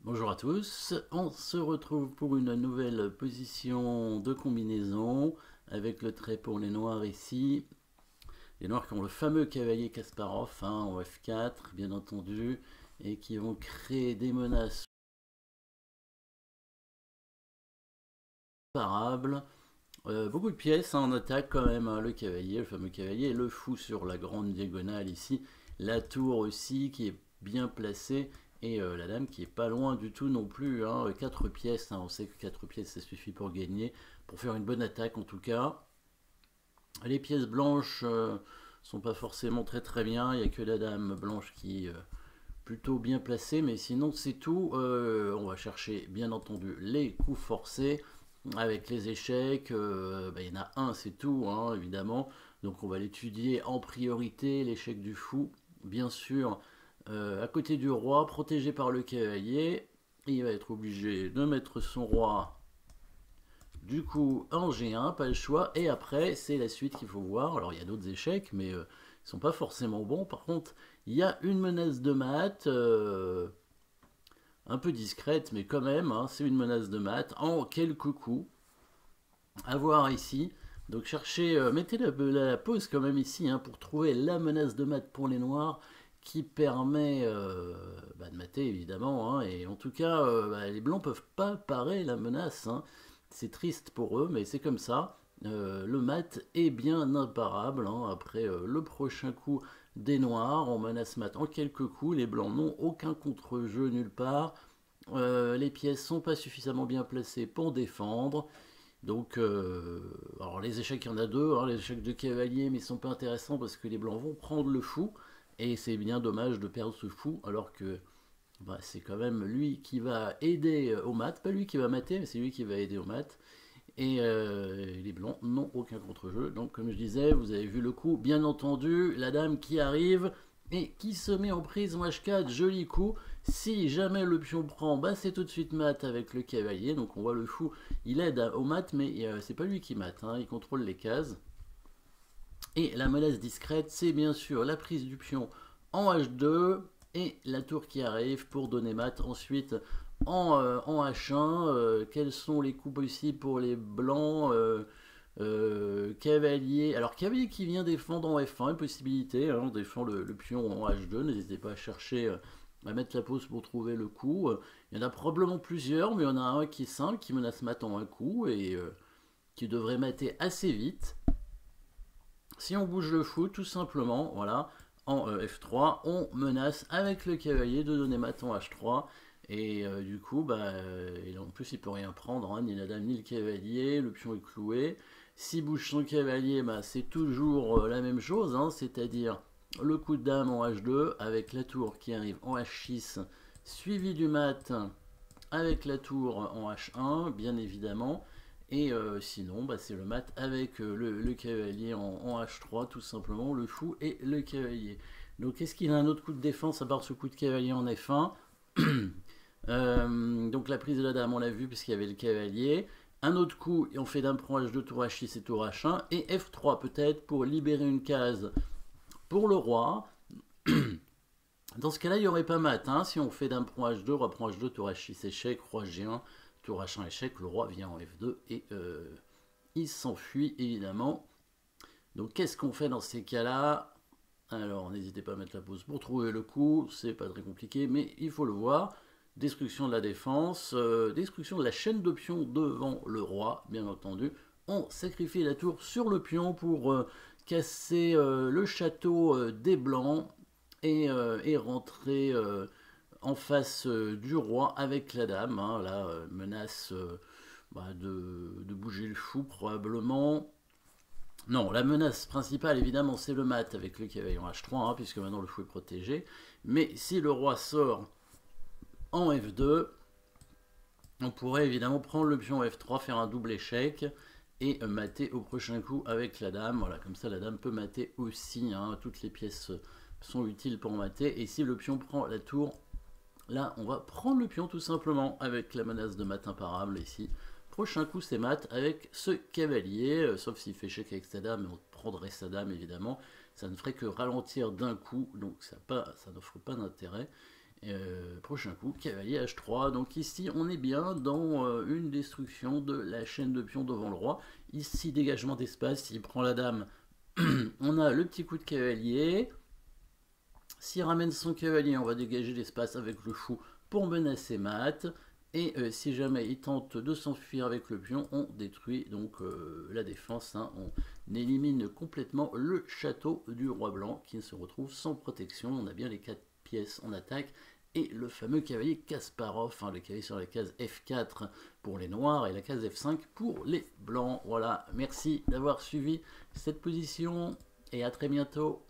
Bonjour à tous, on se retrouve pour une nouvelle position de combinaison avec le trait pour les noirs ici. Les noirs qui ont le fameux cavalier Kasparov en F4 bien entendu et qui vont créer des menaces comparables. Beaucoup de pièces en attaque quand même, le cavalier, le fameux cavalier, le fou sur la grande diagonale ici, la tour aussi qui est bien placée et la dame qui est pas loin du tout non plus. 4 pièces, on sait que 4 pièces ça suffit pour gagner, pour faire une bonne attaque en tout cas. Les pièces blanches sont pas forcément très bien, il n'y a que la dame blanche qui est plutôt bien placée, mais sinon c'est tout. On va chercher bien entendu les coups forcés avec les échecs. Il y en a un, c'est tout, évidemment. Donc on va l'étudier en priorité, l'échec du fou, bien sûr, à côté du roi, protégé par le cavalier. Il va être obligé de mettre son roi, du coup, en G1, pas le choix. Et après, c'est la suite qu'il faut voir. Alors il y a d'autres échecs, mais ils sont pas forcément bons. Par contre, il y a une menace de mat. Un peu discrète, mais quand même, c'est une menace de mat en quelques coups. À voir ici. Donc cherchez, mettez la pause quand même ici pour trouver la menace de mat pour les noirs qui permet de mater évidemment. Et en tout cas, les blancs peuvent pas parer la menace. C'est triste pour eux, mais c'est comme ça. Le mat est bien imparable. Après le prochain coup des noirs, on menace mat en quelques coups. Les blancs n'ont aucun contre-jeu nulle part. Les pièces sont pas suffisamment bien placées pour défendre. Donc, alors les échecs, il y en a deux, les échecs de cavalier, mais ils sont pas intéressants parce que les blancs vont prendre le fou, et c'est bien dommage de perdre ce fou, alors que c'est quand même lui qui va aider au mat, pas lui qui va mater, mais c'est lui qui va aider au mat, et les blancs n'ont aucun contre-jeu, donc comme je disais, vous avez vu le coup, bien entendu, la dame qui arrive, et qui se met en prise en H4, joli coup. Si jamais le pion prend, c'est tout de suite mat avec le cavalier. Donc on voit le fou, il aide au mat, mais c'est pas lui qui mate, il contrôle les cases. Et la menace discrète, c'est bien sûr la prise du pion en H2 et la tour qui arrive pour donner mat ensuite en H1. Quels sont les coups possibles pour les blancs cavalier. Alors cavalier qui vient défendre en F1, une possibilité, on défend le pion en H2, n'hésitez pas à chercher, à mettre la pause pour trouver le coup. Il y en a probablement plusieurs, mais il y en a un qui est simple, qui menace mat en un coup, et qui devrait mater assez vite. Si on bouge le fou, tout simplement, voilà, en F3, on menace avec le cavalier de donner mat en H3, et du coup, en plus il peut rien prendre, ni la dame ni le cavalier, le pion est cloué. S'il bouge son cavalier, c'est toujours la même chose, c'est-à-dire le coup de dame en H2 avec la tour qui arrive en H6, suivi du mat avec la tour en H1, bien évidemment. Et sinon, c'est le mat avec le cavalier en H3, tout simplement, le fou et le cavalier. Donc, est-ce qu'il a un autre coup de défense à part ce coup de cavalier en F1? Donc, la prise de la dame, on l'a vu, puisqu'il y avait le cavalier. Un autre coup, et on fait dame prend H2, tour H6 et tour H1. Et F3 peut-être pour libérer une case pour le roi. Dans ce cas-là, il n'y aurait pas mat. Si on fait dame prend H2, roi prend H2, tour H6 échec, roi G1, tour H1 échec, le roi vient en F2 et il s'enfuit évidemment. Donc qu'est-ce qu'on fait dans ces cas-là? Alors n'hésitez pas à mettre la pause pour trouver le coup, c'est pas très compliqué, mais il faut le voir. Destruction de la défense, destruction de la chaîne de pions devant le roi, bien entendu. On sacrifie la tour sur le pion pour casser le château des blancs et rentrer en face du roi avec la dame. La menace de bouger le fou probablement. Non, la menace principale évidemment c'est le mat avec le cavalier en H3, puisque maintenant le fou est protégé. Mais si le roi sort en F2, on pourrait évidemment prendre le pion F3, faire un double échec et mater au prochain coup avec la dame. Voilà, comme ça la dame peut mater aussi. Toutes les pièces sont utiles pour mater. Et si le pion prend la tour, là on va prendre le pion tout simplement avec la menace de mat imparable ici. Prochain coup c'est mat avec ce cavalier, sauf s'il fait échec avec sa dame, on prendrait sa dame évidemment. Ça ne ferait que ralentir d'un coup, donc ça n'offre pas d'intérêt. Prochain coup, cavalier H3. Donc ici, on est bien dans une destruction de la chaîne de pions devant le roi. Ici, dégagement d'espace, s'il prend la dame, on a le petit coup de cavalier. S'il ramène son cavalier, on va dégager l'espace avec le fou pour menacer mat. Et si jamais il tente de s'enfuir avec le pion, on détruit donc la défense. Hein. On élimine complètement le château du roi blanc qui se retrouve sans protection. On a bien les 4 pièces en attaque. Et le fameux cavalier Kasparov, hein, le cavalier sur la case F4 pour les noirs et la case F5 pour les blancs. Voilà, merci d'avoir suivi cette position et à très bientôt.